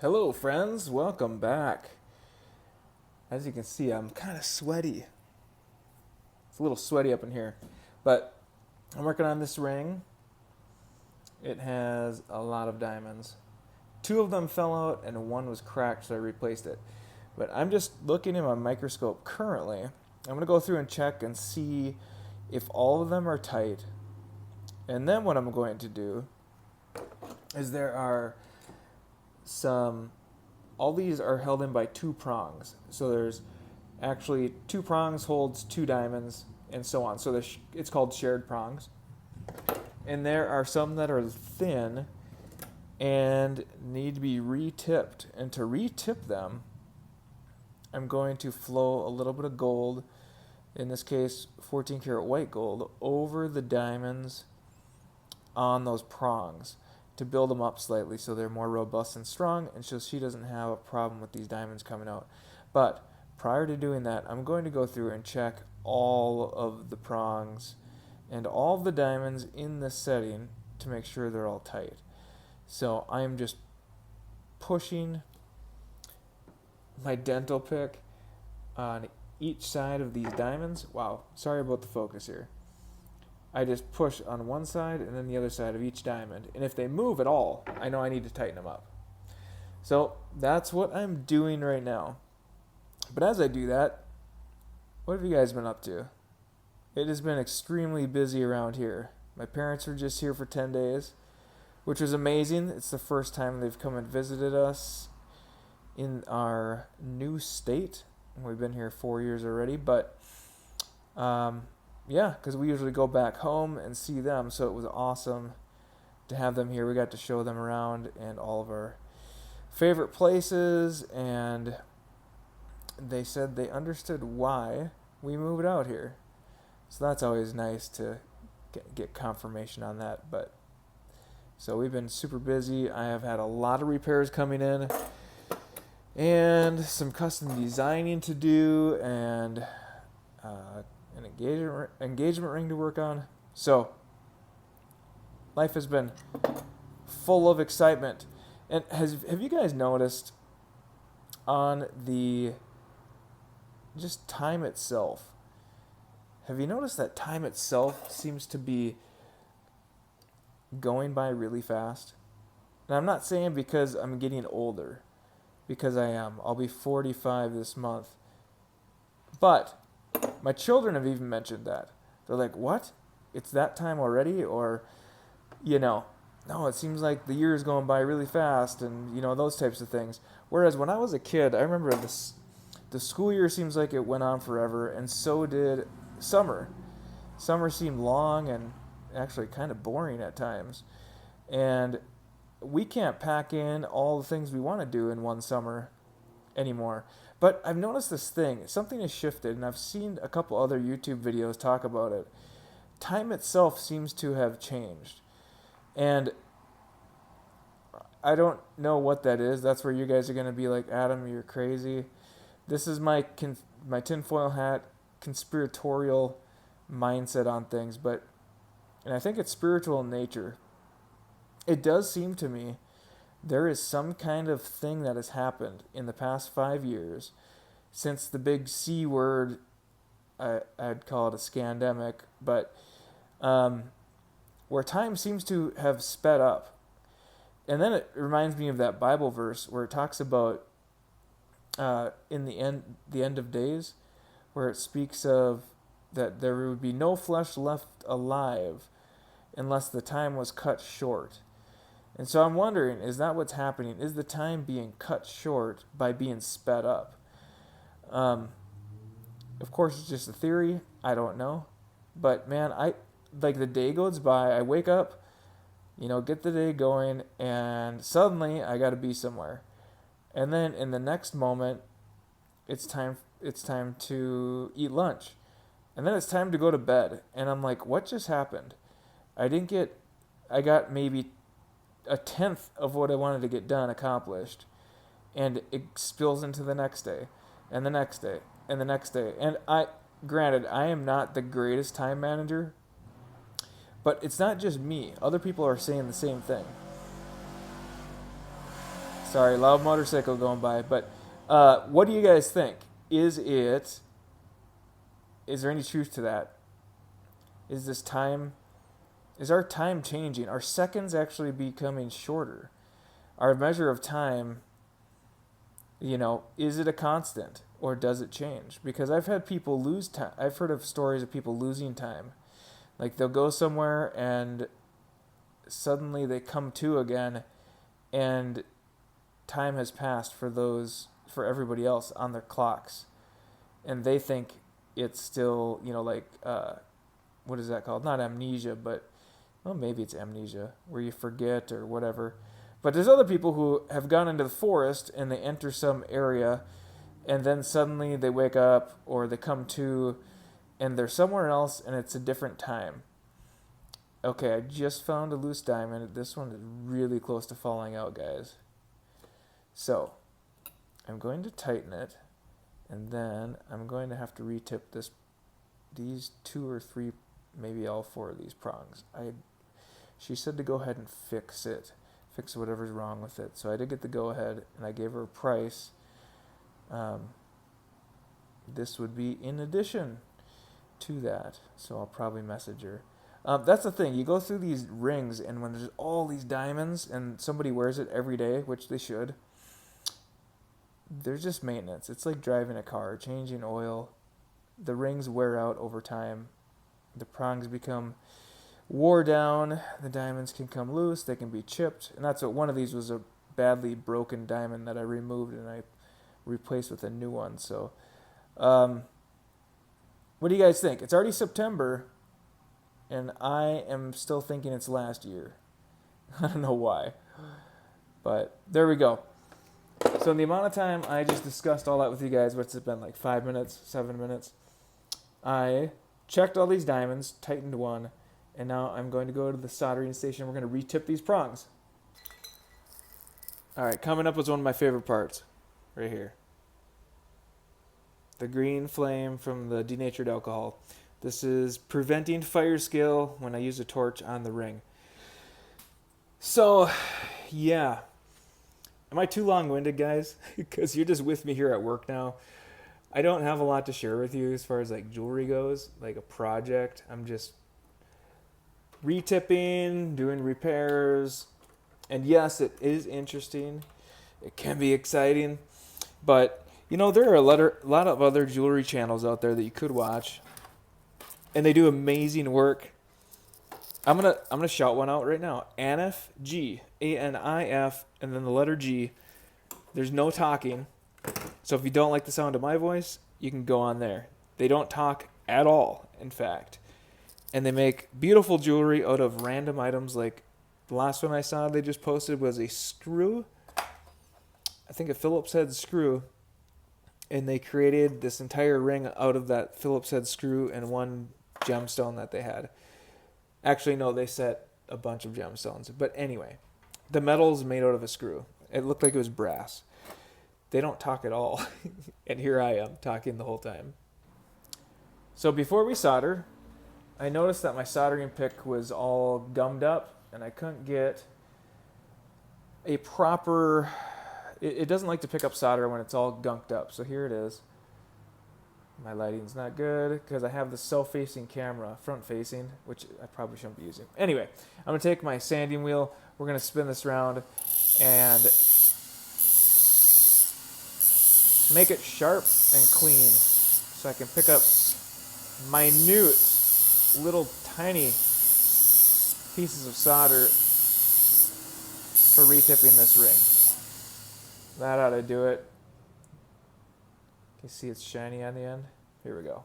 Hello friends, welcome back. As you can see, I'm kind of sweaty. It's a little sweaty up in here. But I'm working on this ring. It has a lot of diamonds. 2 of them fell out and 1 was cracked, so I replaced it. But I'm just looking in my microscope currently. I'm going to go through and check and see if all of them are tight. And then what I'm going to do is there are all these are held in by 2 prongs. So there's actually 2 prongs holds 2 diamonds and so on. So it's called shared prongs. And there are some that are thin and need to be re-tipped. And to re-tip them, I'm going to flow a little bit of gold, in this case 14 karat white gold, over the diamonds on those prongs to build them up slightly so they're more robust and strong, and so she doesn't have a problem with these diamonds coming out. But prior to doing that, I'm going to go through and check all of the prongs and all of the diamonds in this setting to make sure they're all tight. So I'm just pushing my dental pick on each side of these diamonds. Wow, sorry about the focus here. I just push on one side and then the other side of each diamond. And if they move at all, I know I need to tighten them up. So that's what I'm doing right now. But as I do that, what have you guys been up to? It has been extremely busy around here. My parents were just here for 10 days, which was amazing. It's the first time they've come and visited us in our new state. We've been here 4 years already, but yeah, because we usually go back home and see them, so it was awesome to have them here. We got to show them around and all of our favorite places, and they said they understood why we moved out here. So that's always nice to get confirmation on that. But so we've been super busy. I have had a lot of repairs coming in and some custom designing to do, and an engagement ring to work on. So life has been full of excitement. And have you guys noticed on the just time itself? Have you noticed that time itself seems to be going by really fast? And I'm not saying because I'm getting older, because I am. I'll be 45 this month. But my children have even mentioned that. They're like, what? It's that time already? Or, no, it seems like the year is going by really fast, and, those types of things. Whereas when I was a kid, I remember the school year seems like it went on forever, and so did summer. Summer seemed long and actually kind of boring at times. And we can't pack in all the things we want to do in one summer anymore. But I've noticed this thing. Something has shifted, and I've seen a couple other YouTube videos talk about it. Time itself seems to have changed. And I don't know what that is. That's where you guys are going to be like, Adam, you're crazy. This is my tinfoil hat conspiratorial mindset on things. And I think it's spiritual in nature. It does seem to me there is some kind of thing that has happened in the past 5 years since the big C word, I'd call it a scandemic, but where time seems to have sped up. And then it reminds me of that Bible verse where it talks about in the end of days, where it speaks of that there would be no flesh left alive unless the time was cut short. And so I'm wondering, is that what's happening? Is the time being cut short by being sped up? Of course, it's just a theory. I don't know. But man, the day goes by. I wake up, get the day going, and suddenly I got to be somewhere. And then in the next moment, it's time to eat lunch. And then it's time to go to bed. And I'm like, what just happened? I got maybe a tenth of what I wanted to get done accomplished, and it spills into the next day, and the next day, and the next day. And granted, I am not the greatest time manager, but it's not just me. Other people are saying the same thing. Sorry, loud motorcycle going by. But what do you guys think? Is there any truth to that? Is our time changing? Are seconds actually becoming shorter? Our measure of time, is it a constant or does it change? Because I've had people lose time. I've heard of stories of people losing time. Like they'll go somewhere and suddenly they come to again and time has passed for everybody else on their clocks. And they think it's still, what is that called? Not amnesia, but, well, maybe it's amnesia, where you forget or whatever. But there's other people who have gone into the forest and they enter some area and then suddenly they wake up or they come to and they're somewhere else and it's a different time. Okay, I just found a loose diamond. This one is really close to falling out, guys. So, I'm going to tighten it and then I'm going to have to retip these 2 or 3, maybe all 4 of these prongs. She said to go ahead and fix whatever's wrong with it. So I did get the go ahead and I gave her a price. This would be in addition to that. So I'll probably message her. That's the thing. You go through these rings and when there's all these diamonds and somebody wears it every day, which they should, there's just maintenance. It's like driving a car, changing oil. The rings wear out over time. The prongs become wore down. The diamonds can come loose. They can be chipped. And that's what one of these was, a badly broken diamond that I removed and I replaced with a new one. So, what do you guys think? It's already September and I am still thinking it's last year. I don't know why. But there we go. So in the amount of time I just discussed all that with you guys, what's it been, like 5 minutes, 7 minutes? I checked all these diamonds, tightened one, and now I'm going to go to the soldering station. We're going to retip these prongs. All right, coming up was one of my favorite parts, right here. The green flame from the denatured alcohol. This is preventing fire skill when I use a torch on the ring. So, yeah. Am I too long-winded, guys? Because you're just with me here at work now. I don't have a lot to share with you as far as like jewelry goes, like a project. I'm just retipping, doing repairs. And yes, it is interesting. It can be exciting. But, there are a lot of other jewelry channels out there that you could watch. And they do amazing work. I'm gonna shout one out right now. Anif G, ANIF, and then the letter G. There's no talking, so if you don't like the sound of my voice, you can go on there. They don't talk at all, in fact, and they make beautiful jewelry out of random items. Like the last one I saw they just posted was a screw. I think a Phillips head screw, and they created this entire ring out of that Phillips head screw and one gemstone that they had. Actually, no, they set a bunch of gemstones. But anyway, the metal's made out of a screw. It looked like it was brass. They don't talk at all. And here I am talking the whole time. So before we solder, I noticed that my soldering pick was all gummed up and I couldn't get a proper... It doesn't like to pick up solder when it's all gunked up. So here it is. My lighting's not good because I have the self-facing camera, front-facing, which I probably shouldn't be using. Anyway, I'm going to take my sanding wheel. We're going to spin this around and make it sharp and clean so I can pick up minute, little tiny pieces of solder for retipping this ring. That ought to do it. You see it's shiny on the end? Here we go.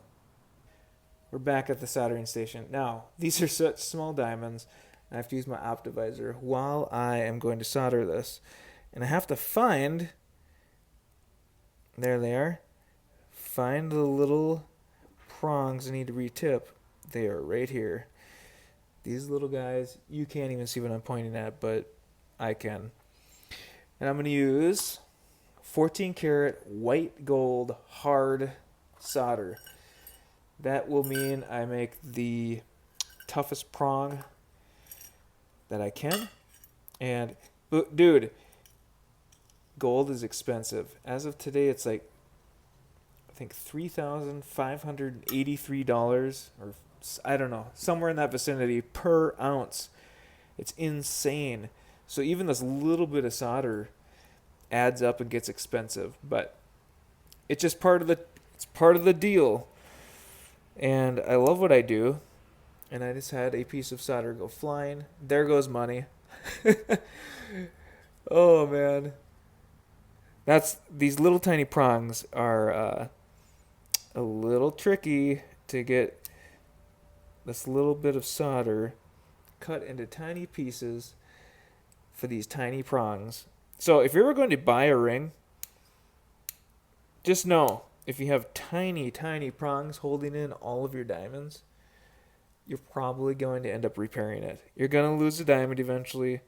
We're back at the soldering station. Now, these are such small diamonds. I have to use my optivisor while I am going to solder this. And I have to find... There they are. Find the little prongs I need to retip. They are right here. These little guys, you can't even see what I'm pointing at, but I can. And I'm going to use 14 karat white gold hard solder. That will mean I make the toughest prong that I can. And, dude, gold is expensive. As of today, it's like, I think $3,583, or I don't know, somewhere in that vicinity per ounce. It's insane. So even this little bit of solder adds up and gets expensive, but it's just part of the deal. And I love what I do. And I just had a piece of solder go flying. There goes money. Oh man. These little tiny prongs are a little tricky to get this little bit of solder cut into tiny pieces for these tiny prongs. So if you're ever going to buy a ring, just know if you have tiny, tiny prongs holding in all of your diamonds, you're probably going to end up repairing it. You're going to lose a diamond eventually,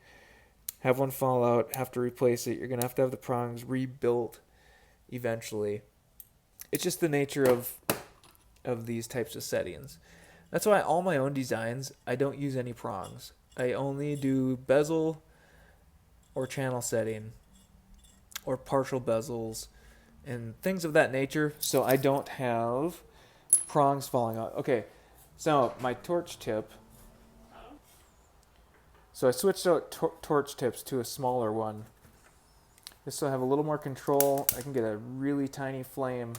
have one fall out, have to replace it. You're going to have the prongs rebuilt eventually. It's just the nature of these types of settings. That's why all my own designs, I don't use any prongs. I only do bezel or channel setting or partial bezels and things of that nature, so I don't have prongs falling out. Okay, so my torch tip. So I switched out torch tips to a smaller one. Just so I have a little more control. I can get a really tiny flame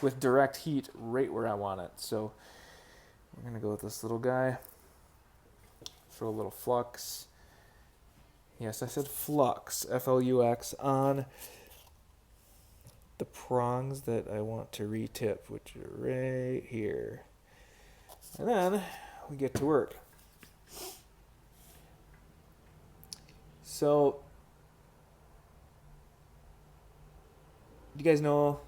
with direct heat right where I want it. So we're going to go with this little guy. Throw a little flux. Yes, I said flux, F-L-U-X, on the prongs that I want to retip, which are right here. And then we get to work. So, you guys know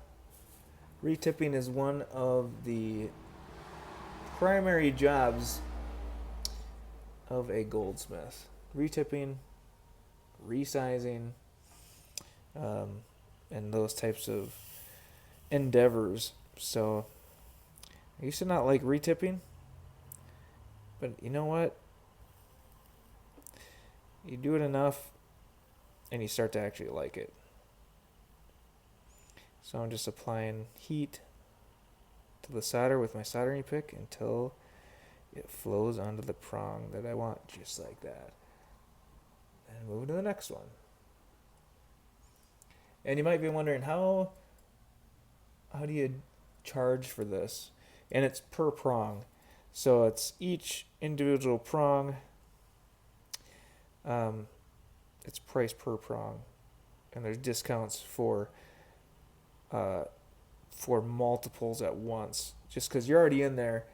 retipping is one of the primary jobs of a goldsmith. Retipping, resizing, and those types of endeavors. So I used to not like retipping, but you know what? You do it enough and you start to actually like it. So I'm just applying heat to the solder with my soldering pick until it flows onto the prong that I want, just like that. And move to the next one. And you might be wondering, how do you charge for this? And it's per prong. So it's each individual prong. It's priced per prong. And there's discounts for multiples at once. Just because you're already in there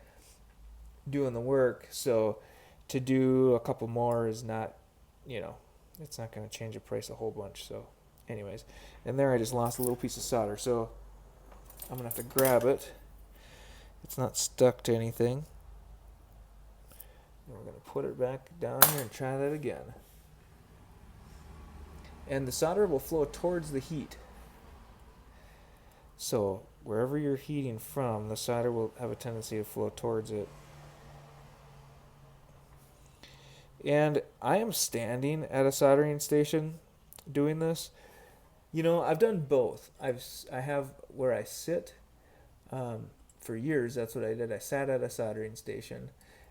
doing the work. So to do a couple more is not, it's not going to change the price a whole bunch. So anyways, and there I just lost a little piece of solder. So I'm going to have to grab it. It's not stuck to anything. And we're going to put it back down here and try that again. And the solder will flow towards the heat. So wherever you're heating from, the solder will have a tendency to flow towards it. And I am standing at a soldering station doing this. I've done both. I have where I sit. For years, that's what I did. I sat at a soldering station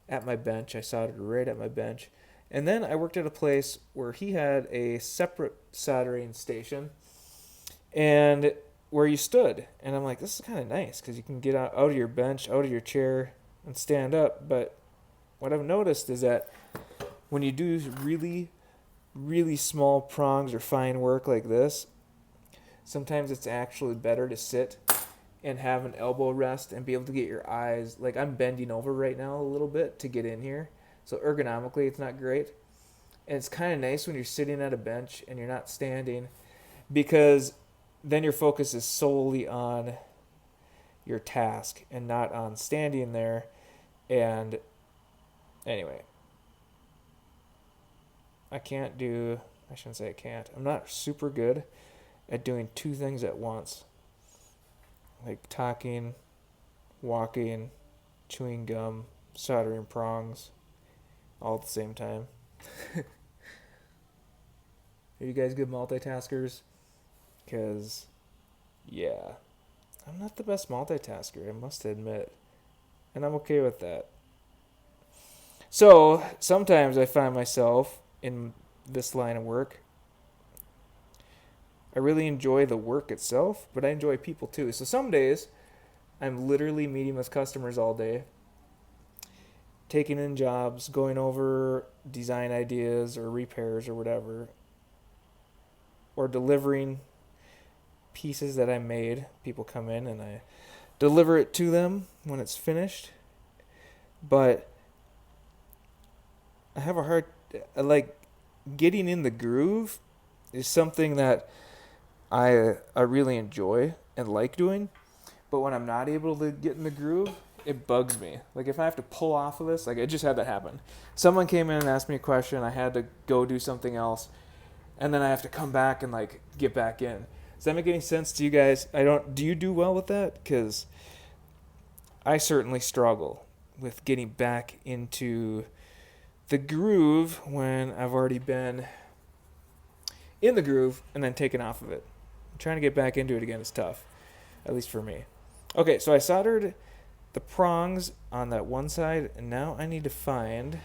at my bench. I soldered right at my bench. And then I worked at a place where he had a separate soldering station and where you stood. And I'm like, this is kind of nice because you can get out of your bench, out of your chair, and stand up. But what I've noticed is that when you do really, really small prongs or fine work like this, sometimes it's actually better to sit and have an elbow rest and be able to get your eyes, like I'm bending over right now a little bit to get in here. So ergonomically, it's not great. And it's kind of nice when you're sitting at a bench and you're not standing, because then your focus is solely on your task and not on standing there. And anyway, I shouldn't say I can't. I'm not super good at doing two things at once. Like talking, walking, chewing gum, soldering prongs, all at the same time. Are you guys good multitaskers? Because, yeah, I'm not the best multitasker, I must admit. And I'm okay with that. So, sometimes I find myself in this line of work. I really enjoy the work itself, but I enjoy people too. So some days, I'm literally meeting with customers all day, taking in jobs, going over design ideas or repairs or whatever, or delivering pieces that I made. People come in and I deliver it to them when it's finished. But I have a hard, like, getting in the groove is something that I really enjoy and like doing. But when I'm not able to get in the groove, it bugs me. Like, if I have to pull off of this, like, I just had that happen. Someone came in and asked me a question. I had to go do something else. And then I have to come back and, like, get back in. Does that make any sense to you guys? Do you do well with that? Because I certainly struggle with getting back into the groove when I've already been in the groove and then taken off of it. Trying to get back into it again is tough, at least for me. Okay, so I soldered the prongs on that one side, and now I need to find...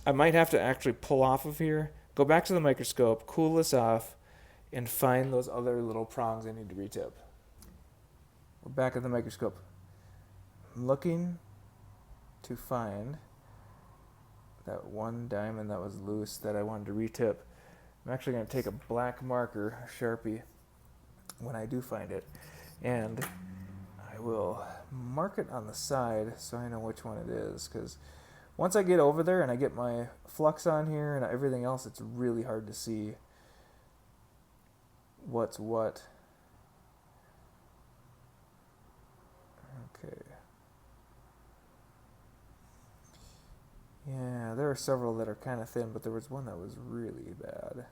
I might have to actually pull off of here, go back to the microscope, cool this off, and find those other little prongs I need to retip. We're back at the microscope. I'm looking to find that one diamond that was loose that I wanted to retip. I'm actually going to take a black marker, a Sharpie, when I do find it, and I will mark it on the side so I know which one it is, because once I get over there and I get my flux on here and everything else, it's really hard to see what's what. Okay. Yeah, there are several that are kind of thin, but there was one that was really bad.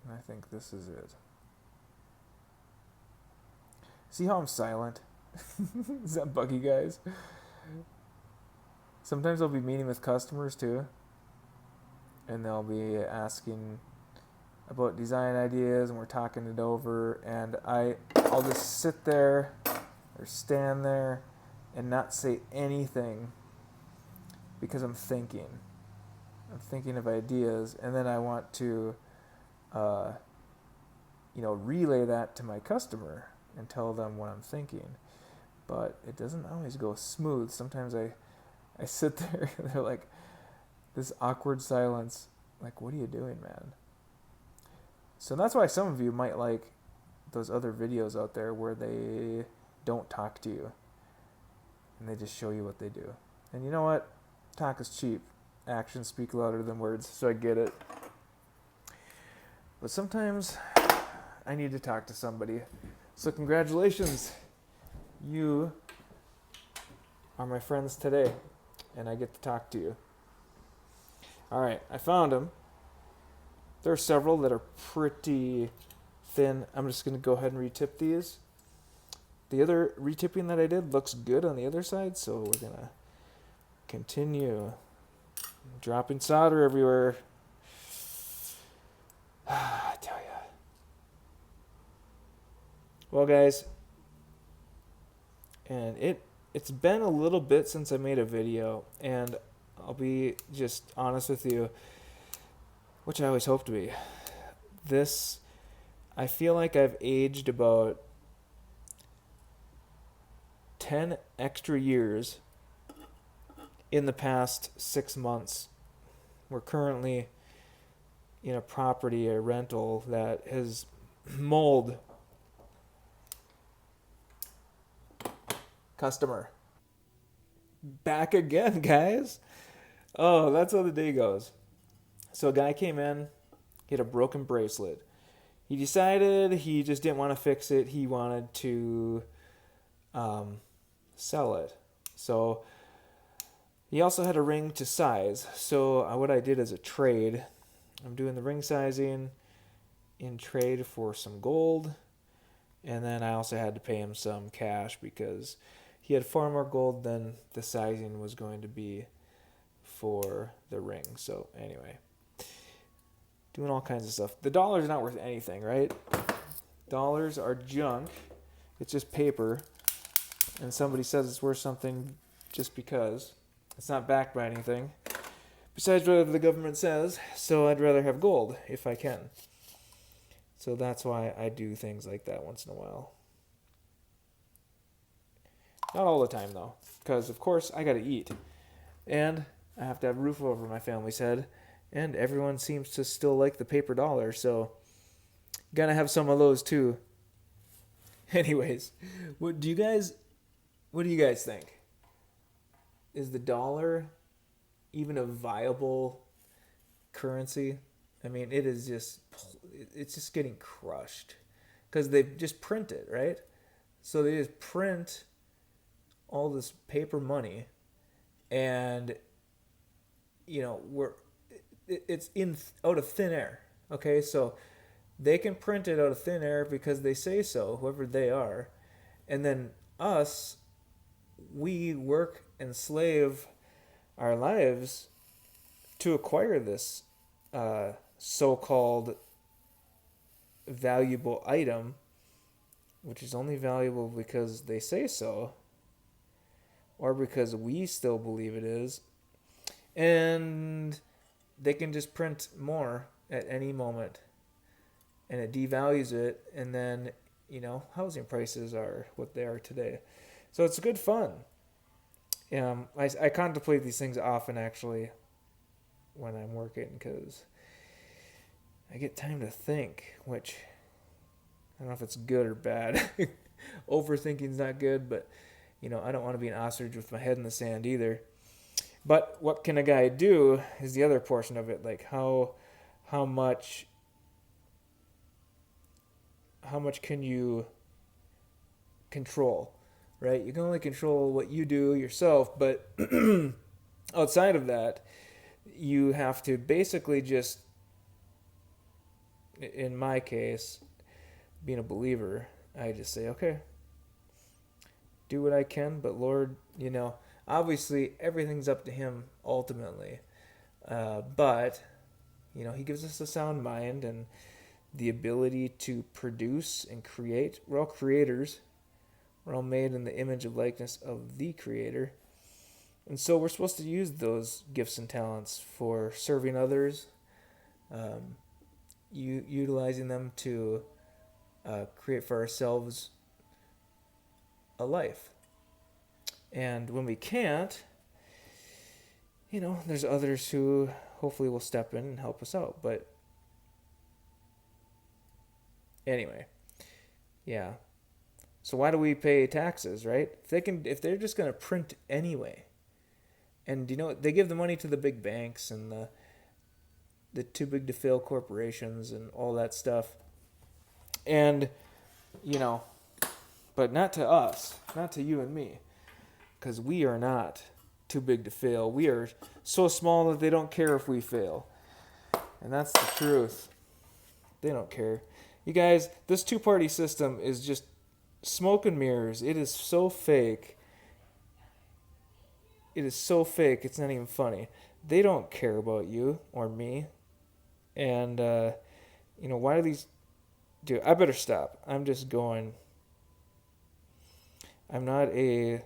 And I think this is it. See how I'm silent? Does that bug you guys? Sometimes I'll be meeting with customers too, and they'll be asking about design ideas, and we're talking it over, and I'll just sit there or stand there and not say anything because I'm thinking of ideas, and then I want to relay that to my customer and tell them what I'm thinking, but it doesn't always go smooth. Sometimes I sit there and they're like, this awkward silence, like, what are you doing, man? So that's why some of you might like those other videos out there where they don't talk to you and they just show you what they do. And you know what? Talk is cheap. Actions speak louder than words, so I get it. But sometimes I need to talk to somebody. So congratulations. You are my friends today, and I get to talk to you. All right, I found them. There are several that are pretty thin. I'm just going to go ahead and retip these. The other retipping that I did looks good on the other side, so we're going to continue. Dropping solder everywhere. I tell ya. Well, guys, and it's been a little bit since I made a video, and I'll be just honest with you, which I always hope to be. I feel like I've aged about 10 extra years in the past 6 months. We're currently in a rental that has mold. Customer. Back again, guys. Oh, that's how the day goes. So a guy came in, he had a broken bracelet. He decided he just didn't want to fix it. He wanted to sell it. So he also had a ring to size. So what I did as a trade, I'm doing the ring sizing in trade for some gold. And then I also had to pay him some cash because he had far more gold than the sizing was going to be for the ring. So anyway, doing all kinds of stuff. The dollar's not worth anything, right? Dollars are junk. It's just paper. And somebody says it's worth something just because. It's not backed by anything besides what the government says. So I'd rather have gold if I can. So that's why I do things like that once in a while. Not all the time, though, because, of course, I got to eat. And I have to have a roof over my family's head. And everyone seems to still like the paper dollar, so gotta have some of those, too. Anyways, what do you guys think? Is the dollar even a viable currency? I mean, it's just getting crushed because they just print it, right? So they just print all this paper money, and it's out of thin air. Okay, so they can print it out of thin air because they say so, whoever they are, and then us, we work and slave our lives to acquire this so-called valuable item, which is only valuable because they say so, or because we still believe it is, and they can just print more at any moment, and it devalues it, and then, housing prices are what they are today. So it's good fun. I contemplate these things often, actually, when I'm working, because I get time to think, which I don't know if it's good or bad. Overthinking's not good, but, I don't want to be an ostrich with my head in the sand either. But what can a guy do is the other portion of it. Like, how much can you control, right? You can only control what you do yourself, but outside of that, you have to basically just, in my case, being a believer, I just say, okay, do what I can, but Lord, obviously everything's up to Him ultimately. But, He gives us a sound mind and the ability to produce and create. We're all creators. We're all made in the image and likeness of the Creator. And so we're supposed to use those gifts and talents for serving others, utilizing them to create for ourselves a life. And when we can't, there's others who hopefully will step in and help us out. But anyway, yeah. So why do we pay taxes, right? If they're just going to print anyway, and they give the money to the big banks and the too big to fail corporations and all that stuff, and but not to us, not to you and me, because we are not too big to fail. We are so small that they don't care if we fail, and that's the truth. They don't care. You guys, this two-party system is just smoke and mirrors. It is so fake. It is so fake, it's not even funny. They don't care about you or me. And, why do these... Dude, I better stop. I'm just going... I'm not a...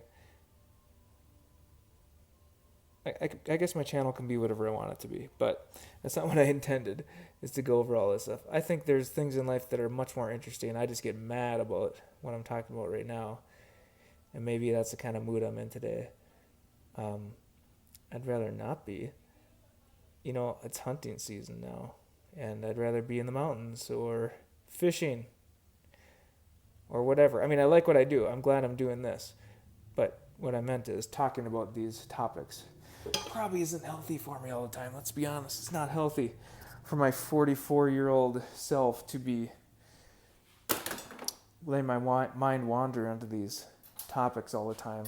I guess my channel can be whatever I want it to be, but that's not what I intended, is to go over all this stuff. I think there's things in life that are much more interesting. I just get mad about what I'm talking about right now, and maybe that's the kind of mood I'm in today. I'd rather not be. It's hunting season now, and I'd rather be in the mountains or fishing or whatever. I mean, I like what I do. I'm glad I'm doing this, but what I meant is talking about these topics probably isn't healthy for me all the time. Let's be honest. It's not healthy for my 44-year-old self to be letting my mind wander into these topics all the time.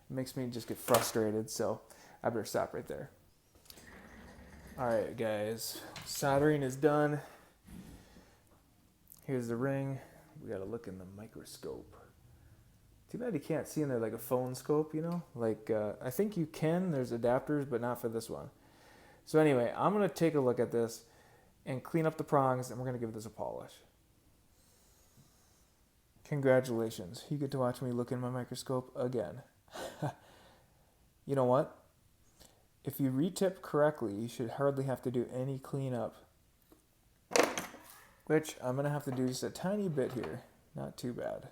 It makes me just get frustrated, so I better stop right there. Alright, guys. Soldering is done. Here's the ring. We gotta look in the microscope Too bad you can't see in there like a phone scope, you know? Like, I think you can. There's adapters, but not for this one. So anyway, I'm going to take a look at this and clean up the prongs, and we're going to give this a polish. Congratulations. You get to watch me look in my microscope again. You know what? If you retip correctly, you should hardly have to do any cleanup. Which I'm going to have to do just a tiny bit here. Not too bad.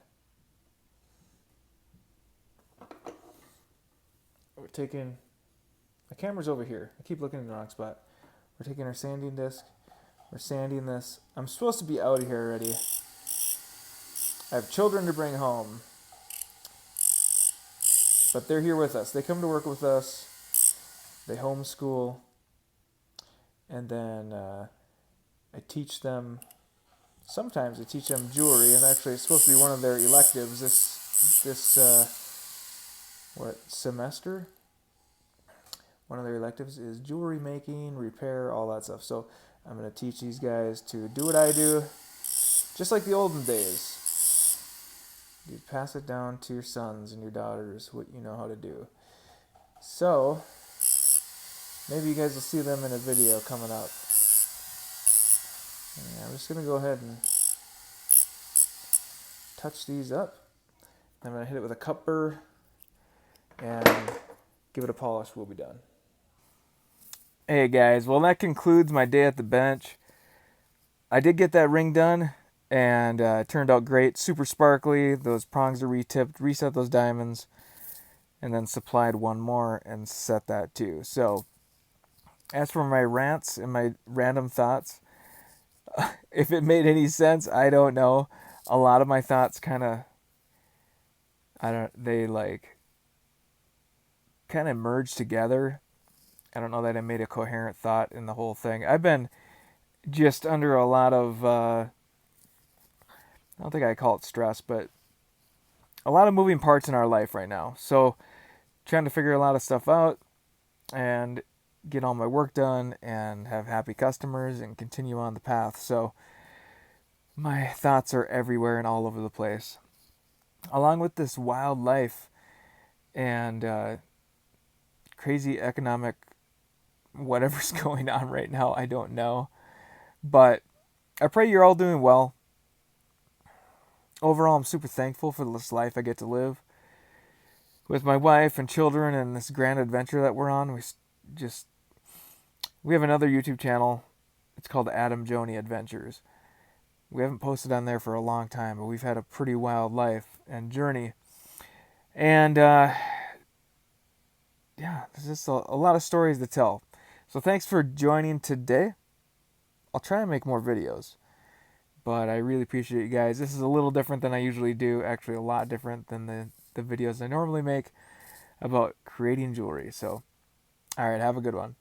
We're taking... My camera's over here. I keep looking in the wrong spot. We're taking our sanding disc. We're sanding this. I'm supposed to be out of here already. I have children to bring home. But they're here with us. They come to work with us. They homeschool. And then I teach them... Sometimes I teach them jewelry. And actually it's supposed to be one of their electives this semester? One of their electives is jewelry making, repair, all that stuff. So I'm going to teach these guys to do what I do, just like the olden days. You pass it down to your sons and your daughters, what you know how to do. So maybe you guys will see them in a video coming up. And I'm just going to go ahead and touch these up. I'm going to hit it with a cup burr and give it a polish. We'll be done. Hey guys, well that concludes my day at the bench. I did get that ring done, and it turned out great. Super sparkly. Those prongs are retipped, reset those diamonds, and then supplied one more and set that too. So as for my rants and my random thoughts, if it made any sense, I don't know. A lot of my thoughts kind of, they like kind of merged together. I don't know that I made a coherent thought in the whole thing. I've been just under a lot of, I don't think I call it stress, but a lot of moving parts in our life right now. So trying to figure a lot of stuff out and get all my work done and have happy customers and continue on the path. So my thoughts are everywhere and all over the place. Along with this wild life and crazy economic whatever's going on right now, I don't know. But I pray you're all doing well. Overall, I'm super thankful for this life I get to live with my wife and children and this grand adventure that we're on. We have another YouTube channel. It's called Adam Joni Adventures. We haven't posted on there for a long time, but we've had a pretty wild life and journey. And yeah, there's just a lot of stories to tell. So thanks for joining today. I'll try and make more videos, but I really appreciate you guys. This is a little different than I usually do, actually a lot different than the videos I normally make about creating jewelry. So, all right, have a good one.